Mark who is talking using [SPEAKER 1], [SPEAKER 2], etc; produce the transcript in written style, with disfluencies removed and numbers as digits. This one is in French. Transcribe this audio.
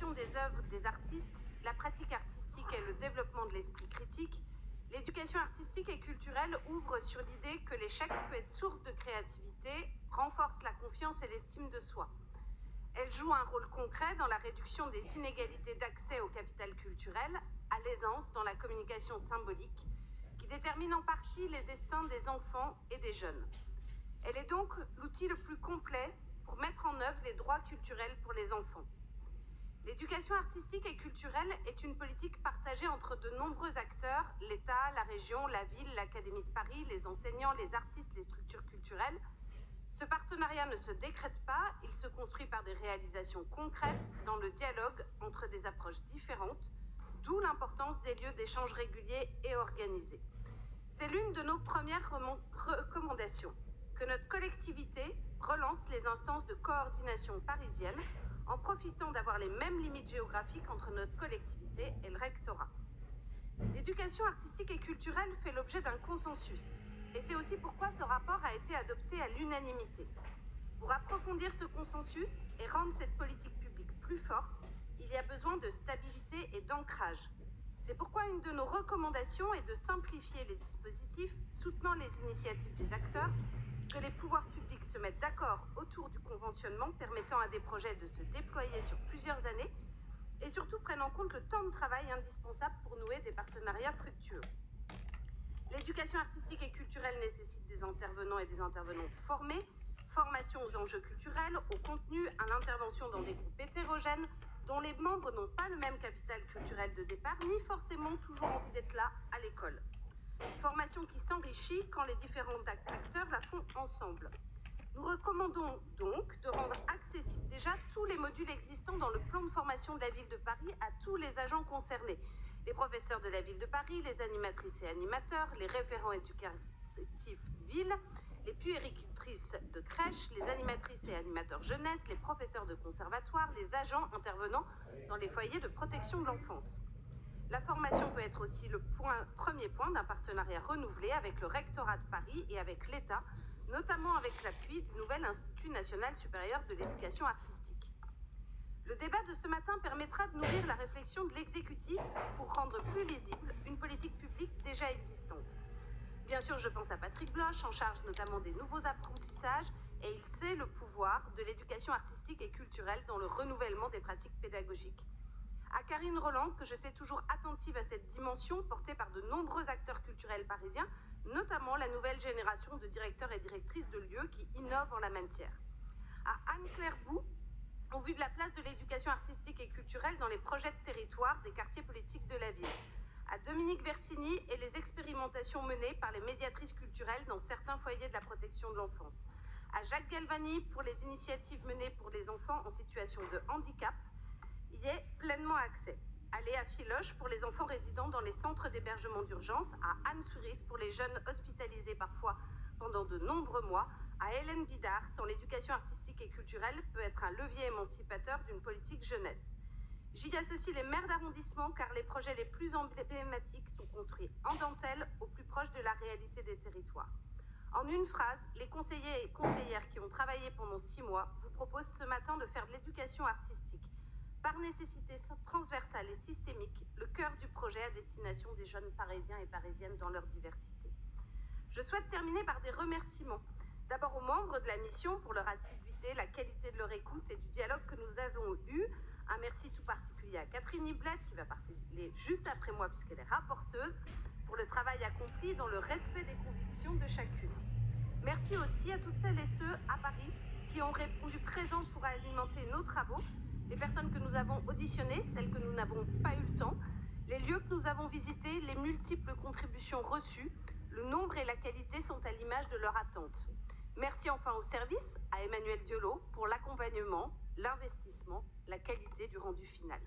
[SPEAKER 1] l'expression des œuvres des artistes, la pratique artistique et le développement de l'esprit critique, l'éducation artistique et culturelle ouvre sur l'idée que l'échec peut être source de créativité, renforce la confiance et l'estime de soi. Elle joue un rôle concret dans la réduction des inégalités d'accès au capital culturel, à l'aisance dans la communication symbolique, qui détermine en partie les destins des enfants et des jeunes. Elle est donc l'outil le plus complet pour mettre en œuvre les droits culturels pour les enfants. L'éducation artistique et culturelle est une politique partagée entre de nombreux acteurs, l'État, la région, la ville, l'Académie de Paris, les enseignants, les artistes, les structures culturelles. Ce partenariat ne se décrète pas, il se construit par des réalisations concrètes dans le dialogue entre des approches différentes, d'où l'importance des lieux d'échange réguliers et organisés. C'est l'une de nos premières recommandations, que notre collectivité relance les instances de coordination parisienne en profitant d'avoir les mêmes limites géographiques entre notre collectivité et le rectorat. L'éducation artistique et culturelle fait l'objet d'un consensus, et c'est aussi pourquoi ce rapport a été adopté à l'unanimité. Pour approfondir ce consensus et rendre cette politique publique plus forte, il y a besoin de stabilité et d'ancrage. C'est pourquoi une de nos recommandations est de simplifier les dispositifs soutenant les initiatives des acteurs, que les pouvoirs publics se mettent d'accord autour du conventionnement permettant à des projets de se déployer sur plusieurs années et surtout prennent en compte le temps de travail indispensable pour nouer des partenariats fructueux. L'éducation artistique et culturelle nécessite des intervenants et des intervenantes formés, formation aux enjeux culturels, au contenu, à l'intervention dans des groupes hétérogènes dont les membres n'ont pas le même capital culturel de départ, ni forcément toujours envie d'être là à l'école. Formation qui s'enrichit quand les différents acteurs la font ensemble. Nous recommandons donc de rendre accessibles déjà tous les modules existants dans le plan de formation de la Ville de Paris à tous les agents concernés. Les professeurs de la Ville de Paris, les animatrices et animateurs, les référents éducatifs ville, les puéricultrices de crèche, les animatrices et animateurs jeunesse, les professeurs de conservatoire, les agents intervenant dans les foyers de protection de l'enfance. La formation peut être aussi le premier point d'un partenariat renouvelé avec le rectorat de Paris et avec l'État, notamment avec l'appui du nouvel Institut national supérieur de l'éducation artistique. Le débat de ce matin permettra de nourrir la réflexion de l'exécutif pour rendre plus lisible une politique publique déjà existante. Bien sûr, je pense à Patrick Bloch, en charge notamment des nouveaux apprentissages, et il sait le pouvoir de l'éducation artistique et culturelle dans le renouvellement des pratiques pédagogiques. À Karine Roland, que je sais toujours attentive à cette dimension portée par de nombreux acteurs culturels parisiens, notamment la nouvelle génération de directeurs et directrices de lieux qui innovent en la matière. À Anne-Claire Bou, au vu de la place de l'éducation artistique et culturelle dans les projets de territoire des quartiers politiques de la ville. À Dominique Versini et les expérimentations menées par les médiatrices culturelles dans certains foyers de la protection de l'enfance. À Jacques Galvani pour les initiatives menées pour les enfants en situation de handicap, y est pleinement accès. À Léa Filoche pour les enfants résidant dans les centres d'hébergement d'urgence, à Anne Suris pour les jeunes hospitalisés parfois pendant de nombreux mois, à Hélène Bidart tant l'éducation artistique et culturelle peut être un levier émancipateur d'une politique jeunesse. J'y associe les maires d'arrondissement car les projets les plus emblématiques sont construits en dentelle au plus proche de la réalité des territoires. En une phrase, les conseillers et conseillères qui ont travaillé pendant 6 mois vous proposent ce matin de faire de l'éducation artistique par nécessité transversale et systémique, le cœur du projet à destination des jeunes parisiens et parisiennes dans leur diversité. Je souhaite terminer par des remerciements. D'abord aux membres de la mission pour leur assiduité, la qualité de leur écoute et du dialogue que nous avons eu. Un merci tout particulier à Catherine Iblette, qui va parler juste après moi puisqu'elle est rapporteuse, pour le travail accompli dans le respect des convictions de chacune. Merci aussi à toutes celles et ceux à Paris qui ont répondu présents pour alimenter nos travaux, les personnes que nous avons auditionnées, celles que nous n'avons pas eu le temps, les lieux que nous avons visités, les multiples contributions reçues, le nombre et la qualité sont à l'image de leur attente. Merci enfin au service, à Emmanuel Diolot, pour l'accompagnement, l'investissement, la qualité du rendu final.